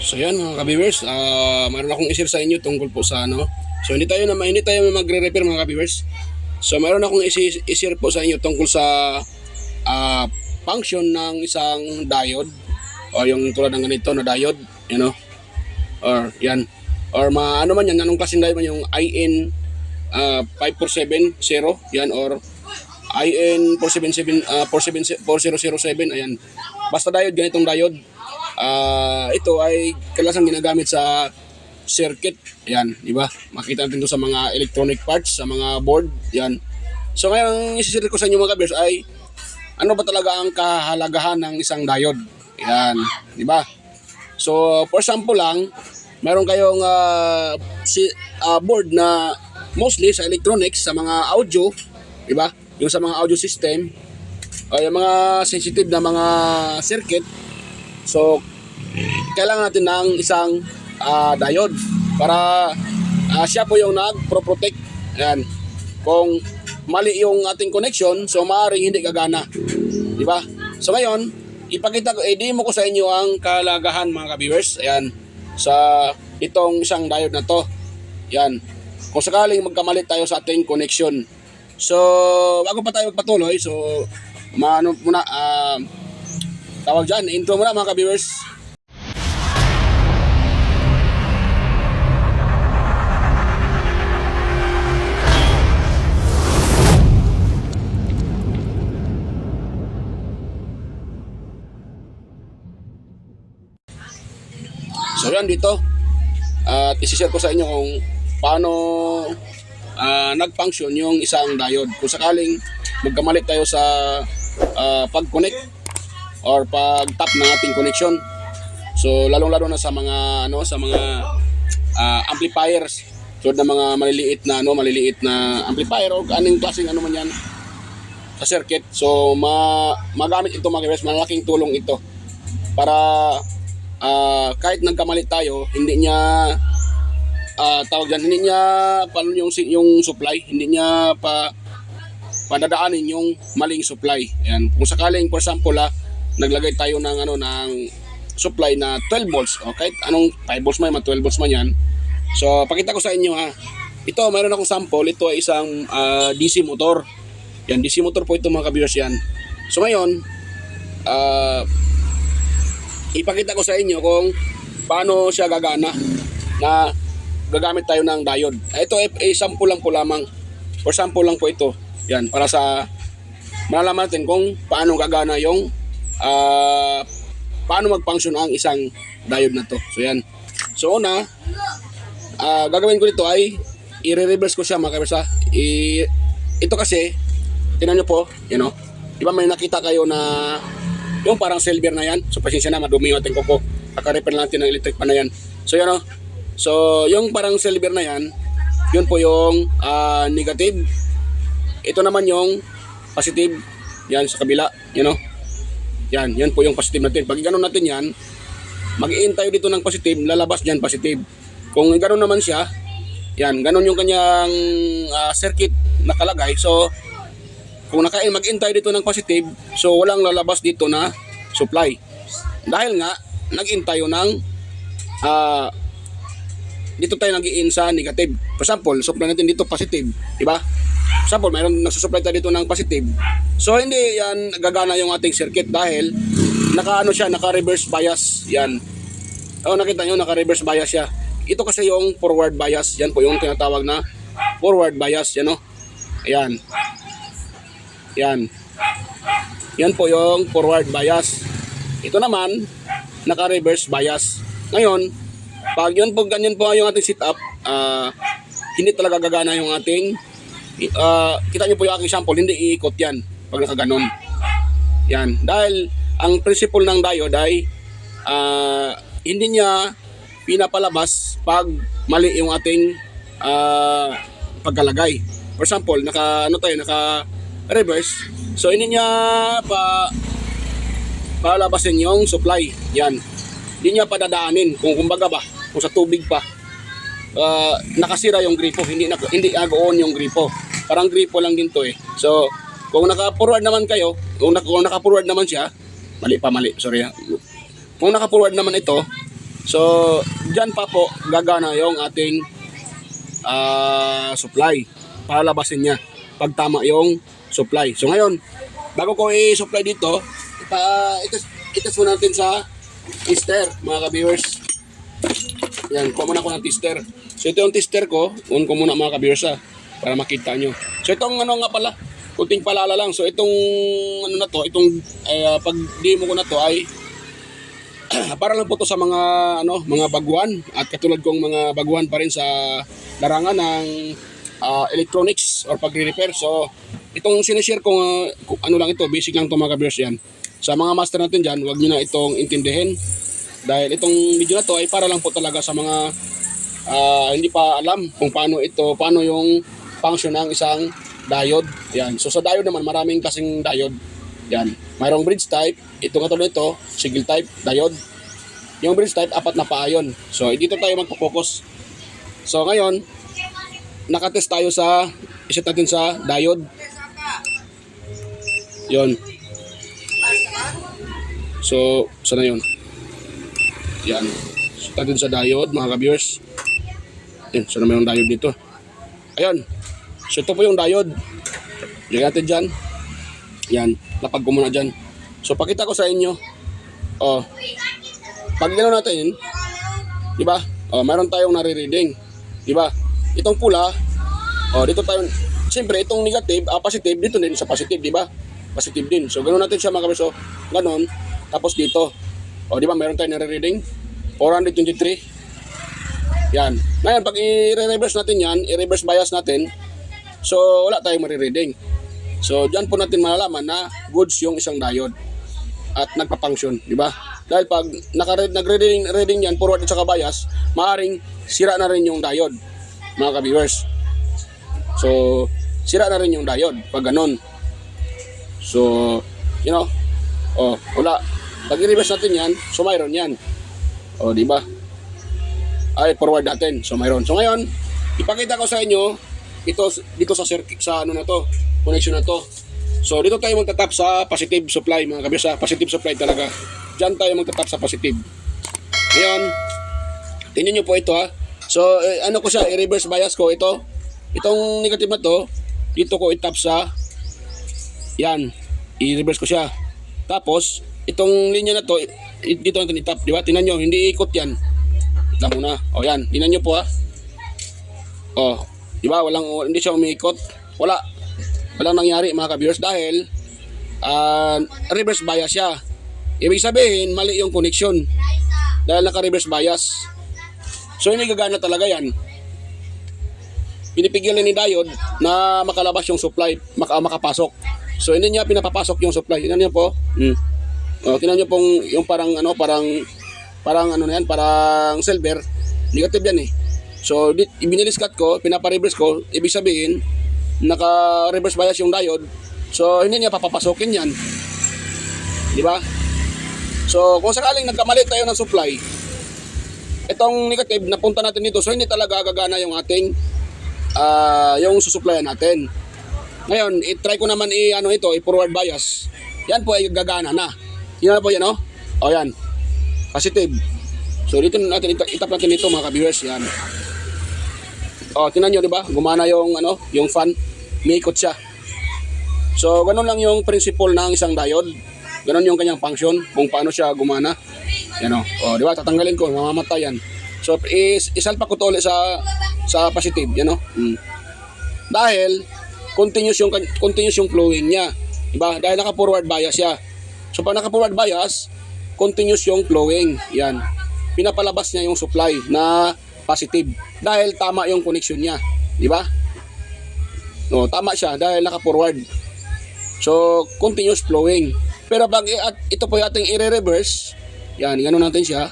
So yan mga ka-viewers, mayroon akong i-share sa inyo tungkol po sa ano. So hindi tayo magre-repair mga ka-viewers. So mayroon akong i-share po sa inyo tungkol sa function ng isang diode o yung tulad ng ganito na diode, you know. Or yan. Or ano man yan, anong klaseng diode man yung IN 5470 yan or IN 4007 ayan. Basta diode, ganitong diode. Ito ay kadalasang ginagamit sa circuit, yan, di ba? Makita natin 'to sa mga electronic parts, sa mga board, yan. So ngayon, i-share ko sa inyo mga ka-viewers ay ano ba talaga ang kahalagahan ng isang diode? Yan, di ba? So for example lang, meron kayong board na mostly sa electronics, sa mga audio, di ba? Yung sa mga audio system, o yung mga sensitive na mga circuit. So kailangan natin ng isang diode para siya po yung nag-protect. Yan. Kung mali yung ating connection, so maaaring hindi gagana. Di ba? So ngayon, i-demo ko sa inyo ang kalagahan mga ka-viewers. Ayan. Sa itong isang diode na to. Yan. Kung sakaling magkamalit tayo sa ating connection. So, bago pa tayo magpatuloy, so tawag dyan, intro muna mga ka-viewers. So yan dito, at isi-share ko sa inyo kung paano nag-function yung isang diode. Kung sakaling magkamalit tayo sa pag-connect or pag-tap ng ating connection. So lalong-lalo na sa mga amplifiers, tulad ng mga maliliit na amplifier o anong klaseng man yan sa circuit. So magamit ito mga guys, malaking tulong ito para kahit nagkamalit tayo, hindi niya hindi niya paano yung supply, hindi niya padadaanin yung maling supply. Yan. Kung sakaling for example naglagay tayo ng ng supply na 12 volts o kahit anong 5 volts man, 12 volts man yan. So pakita ko sa inyo ito mayroon akong sample. Ito ay isang DC motor. Yan, DC motor po ito mga ka-viewers yan. So ngayon ipakita ko sa inyo kung paano siya gagana na gagamit tayo ng diode. Ito ay sample lang po lamang. For sample lang po ito. Yan, para sa malalaman natin kung paano gagana yung paano mag-function ang isang diode na to. So yan. So una, gagawin ko dito ay i-reverse ko siya mga kabisa. Ito kasi, tingnan nyo po, di ba may nakita kayo na yung parang silver na yan. So pasensya na, madumi yung ating kuko. Kaka-repair natin ng electric pan na yan. So yan So yung parang silver na yan, yun po yung negative. Ito naman yung positive. Yan sa kabila, Yan po yung positive natin. Pag ganoon natin yan, mag-i-in tayo dito ng positive, lalabas dyan positive. Kung ganoon naman siya, yan, ganoon yung kanyang circuit nakalagay. So kung mag-in tayo dito ng positive, so walang lalabas dito na supply. Dahil nga, nag-in tayo ng dito tayo nag-in sa negative. For example, supply natin dito positive, di ba? For example, mayroon nagsusupply tayo dito ng positive. So hindi yan gagana yung ating circuit dahil naka-reverse bias yan. Nakita nyo, naka-reverse bias siya. Ito kasi yung forward bias. Yan po yung tinatawag na forward bias, Ayan. Yan po yung forward bias. Ito naman, naka-reverse bias. Ngayon, pag ganyan po yung ating setup, hindi talaga gagana yung ating, kita nyo po yung aking sample, hindi iikot yan pag nakaganon. Yan. Dahil, ang principle ng diode ay, hindi niya pinapalabas pag mali yung ating pagkalagay. For example, naka-reverse. So hindi niya palabasin yung supply. Yan. Hindi niya padadaanin kung kumbaga kung sa tubig pa. Nakasira yung gripo, hindi agoon yung gripo. Parang gripo lang din to So kung naka-forward naman kayo, kung naka-forward naman siya, mali. Sorry Kung naka-forward naman ito, So, dyan pa po gagana yung ating supply. Palalabasin niya pag tama yung supply. So ngayon, bago ko i-supply dito, itas muna natin sa tester, mga ka-viewers. Yan, kuha muna ko ng tester. So ito yung tester ko, on ko muna mga ka-viewers para makita nyo. So itong ano nga pala, kunting palala lang. So itong ano na to, itong pag demo ko na to ay para lang po to sa mga mga baguhan at katulad kong mga baguhan pa rin sa larangan ng electronics or pagre-repair. So itong sinishare ko ano lang ito, basic lang to mga ka-viewers yan. Sa mga master natin dyan, huwag nyo na itong intindihin dahil itong video na to ay para lang po talaga sa mga hindi pa alam kung paano yung function ng isang diode. Yan. So sa diode naman, maraming kasing diode. Yan. Mayroong bridge type, ito katulad nito, single type diode. Yung bridge type, 4 na paa yun. So dito tayo magpo-focus. So ngayon, nakatest tayo sa iset natin sa diode. Yon. So, sana yun. Yan. Iset natin sa diode, mga ka-viewers. Yan, sana mayroong diode dito. Ayun. So ito po yung diode. Lagyan natin dyan. Yan. Lapag ko muna dyan. So pakita ko sa inyo. Pag gano'n natin, di ba? Mayroon tayong nare-reading. Di ba? Itong pula, dito tayo, siyempre itong negative, positive, dito din sa positive, di ba? Positive din. So gano'n natin siya mga kaberso. Gano'n. Tapos dito. Di ba? Mayroon tayong nare-reading. 423. Yan. Ngayon, pag i-reverse natin yan, i-reverse bias natin, so wala tayong marireading. So dyan po natin malalaman na goods yung isang diode at nagpa-function, di ba? Dahil pag nagre-reading yan, forward at saka bias, maaaring sira na rin yung diode, mga ka-viewers. So sira na rin yung diode pag ganun. So, wala. Pag i-reverse natin yan, so mayroon yan. Di ba? Ay, forward natin. So mayroon. So ngayon, ipakita ko sa inyo dito sa circuit, sa ano na to, connection na to. So dito tayo magtatap sa positive supply, mga kabisa. Positive supply talaga. Diyan tayo magtatap sa positive. Ngayon, tingnan nyo po ito ha. So ano ko siya, i-reverse bias ko ito. Itong negative na to, dito ko itap sa yan. I-reverse ko siya. Tapos, itong linya na to, dito natin itap, di ba? Tingnan nyo, hindi ikot yan. Ito muna. Yan. Tingnan nyo po ha. Di ba? Hindi siya umiikot. Walang nangyari mga ka-viewers dahil reverse bias siya. Ibig sabihin, mali yung connection dahil naka-reverse bias. So hindi gagana talaga yan. Pinipigilan ni diode na makalabas yung supply, makapasok. So hindi niya pinapapasok yung supply. Tingnan niyo po. Tingnan niyo pong yung parang ano na yan, parang silver. Negative yan eh. So ibiniliskat ko, pinapa-reverse ko, ibig sabihin naka-reverse bias yung diode. So hindi niya papapasokin yan. Di ba? So kung sakaling nagkamali tayo ng supply, itong negative napunta natin dito, so hindi talaga gagana yung ating yung susuplayan natin. Ngayon, i-try ko naman i-forward bias. Yan po ay gagana na. Yan po yan, yan. Positive. So dito natin itap natin dito mga ka-viewers, yan. Tingnan nyo, di ba? Gumana yung yung fan, umiikot siya. So ganun lang yung principle ng isang diode. Ganun yung kanyang function, kung paano siya gumana. Yan di ba? Tatanggalin ko, mamamatay yan. So isalpa ko to ulit sa positive, yan Dahil continuous yung flowing niya. Diba? Dahil naka-forward bias siya. So pag naka-forward bias, continuous yung flowing. Yan. Pinapalabas niya yung supply na positive. Dahil tama yung connection niya. Diba? Tama siya dahil naka-forward. So continuous flowing. Pero pag ito po yung ating i-reverse, yan, gano'n natin siya.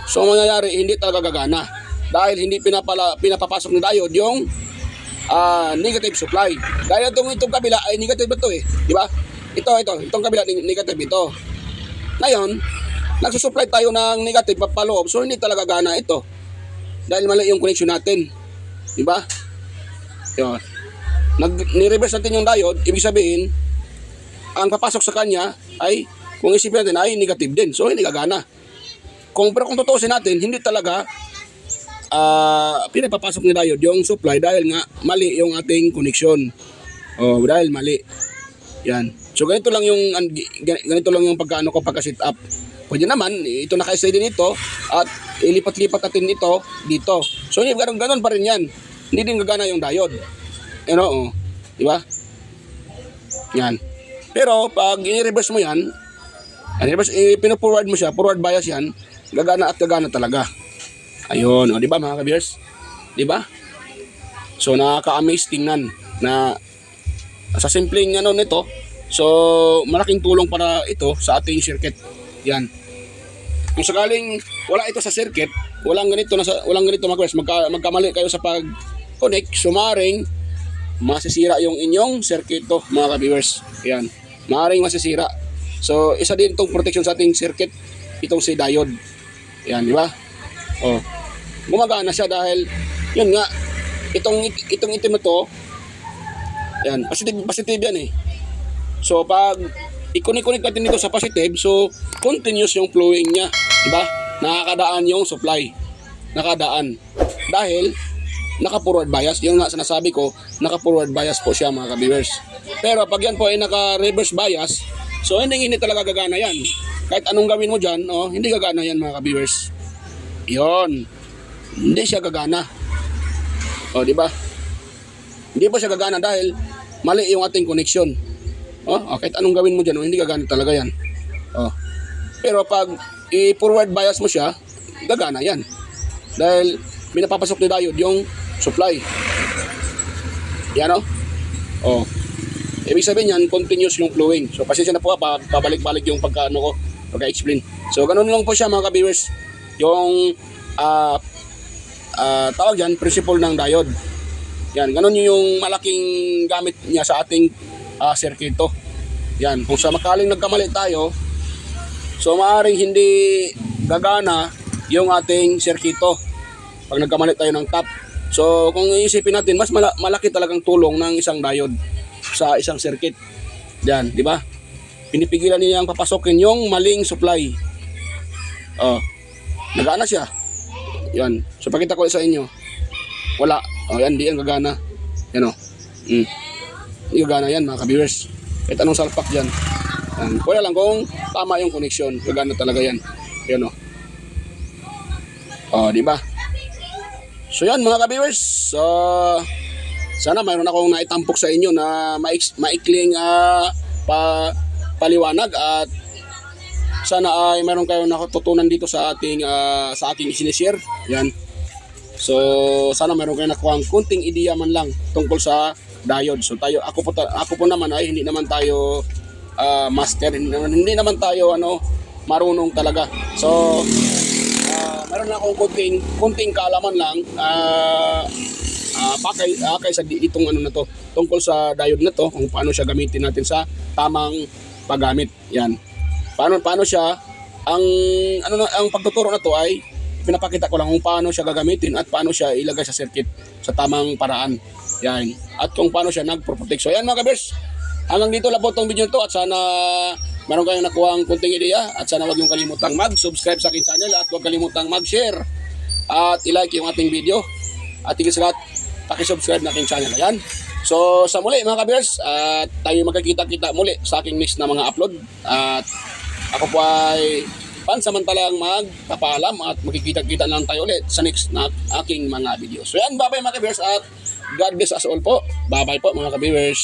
So mangyayari, hindi talaga gagana. Dahil hindi pinapapasok ng diode yung negative supply. Dahil itong kabila ay negative ito di ba? Itong kabila negative ito. Ngayon, nagsusupply tayo ng negative papaloob, so hindi talaga gana ito. Dahil mali yung connection natin. Di ba? Yun. Ni-reverse natin yung diode, ibig sabihin, ang papasok sa kanya ay, kung isipin natin, ay negative din. So hindi gagana. Pero kung tutuusin natin, hindi talaga pinapapasok ni diode yung supply dahil nga mali yung ating connection. Dahil mali. Yan. So ganito lang yung pagkaano ko pagka-set up. Pwede naman ito naka-stay din ito at ilipat-lipat natin ito dito. So ganun pa rin yan. Hindi din gagana yung diode. Di ba? Yan. Pero pag i-reverse mo yan, pino-forward mo siya, forward bias yan, gagana at gagana talaga. Ayun, di ba mga ka-viewers? Di ba? So nakaka-amaze tingnan na sa simpleng nito, so malaking tulong para ito sa ating circuit. Yan. Kung sakaling wala ito sa circuit, walang ganito mga ka-viewers, magkamali kayo sa pag-connect, sumaring masisira yung inyong circuit to mga ka-viewers. Yan. Maaring masisira. So isa din itong protection sa ating circuit, itong si diode. Yan, di ba? Gumagana siya dahil yun nga itong itim na to, yan, positive yan eh. So pag i-connect natin dito sa positive, so continuous yung flowing niya, di ba? Nakakadaan yung supply. Nakadaan. Dahil naka-forward bias, yung nga sinasabi ko, naka-forward bias po siya mga ka-viewers. Pero pag yan po ay naka-reverse bias, so hindi talaga gagana yan. Kahit anong gawin mo dyan, hindi gagana yan mga ka-viewers. Yun. Hindi siya gagana. Di ba? Hindi pa siya gagana dahil mali yung ating connection. Kahit anong gawin mo dyan, hindi gagana talaga yan. Pero pag i-forward bias mo siya, gagana yan. Dahil pinapapasok ni diode yung supply. Yan ibig sabihin yan, continuous yung flowing. So pasensya na po pabalik-balik yung pagka-explain. So ganun lang po siya mga ka-viewers. Yung tawag yan, principle ng diode. Yan, ganun yung malaking gamit niya sa ating circuito. Yan, kung sa makaling nagkamali tayo, so maaaring hindi gagana yung ating circuito pag nagkamali tayo ng tap. So kung iisipin natin, mas malaki talagang tulong ng isang diode sa isang circuit. Yan, di ba? Pinipigilan niya ang papasokin yung maling supply. Nagana siya. Yan. So pakita ko sa inyo. Wala. Yan, di yan gagana. Yan Hindi gagana yan mga ka-viewers. Kahit anong salpak dyan. Yan. Wala lang kung tama yung connection. Gagana talaga yan. Yan di ba? So yan mga ka-viewers. So sana mayroon akong naitampok sa inyo na maikling paliwanag at sana ay mayroon kayong natutunan dito sa ating sa aking sinishare. Yan. So sana mayroon kayong nakuhang kunting ideya man lang tungkol sa diode. So ako po naman ay hindi naman tayo master, hindi naman tayo marunong talaga. So mayroon akong kunting kaalaman lang pakay sa itong na to, tungkol sa diode na to, kung paano siya gamitin natin sa tamang paggamit. Yan. Paano siya ang pagtuturo na to ay pinapakita ko lang kung paano siya gagamitin at paano siya ilagay sa circuit sa tamang paraan. Yan. At kung paano siya nagpo-protect. So yan mga ka-viewers, hanggang dito lang po itong video to at sana meron kayong nakuhang kunting ideya at sana wag yung kalimutang mag-subscribe sa aking channel at wag kalimutang mag-share at i-like yung ating video at higit sa lahat paki-subscribe na aking channel. Ayan. So sa muli mga ka-viewers, tayo magkikita-kita muli sa aking next na mga upload at ako po ay pansamantalang magpapaalam at magkikita-kita lang tayo ulit sa next na aking mga video. So yan, bye-bye mga ka-viewers at God bless us all po. Bye-bye po mga ka-viewers.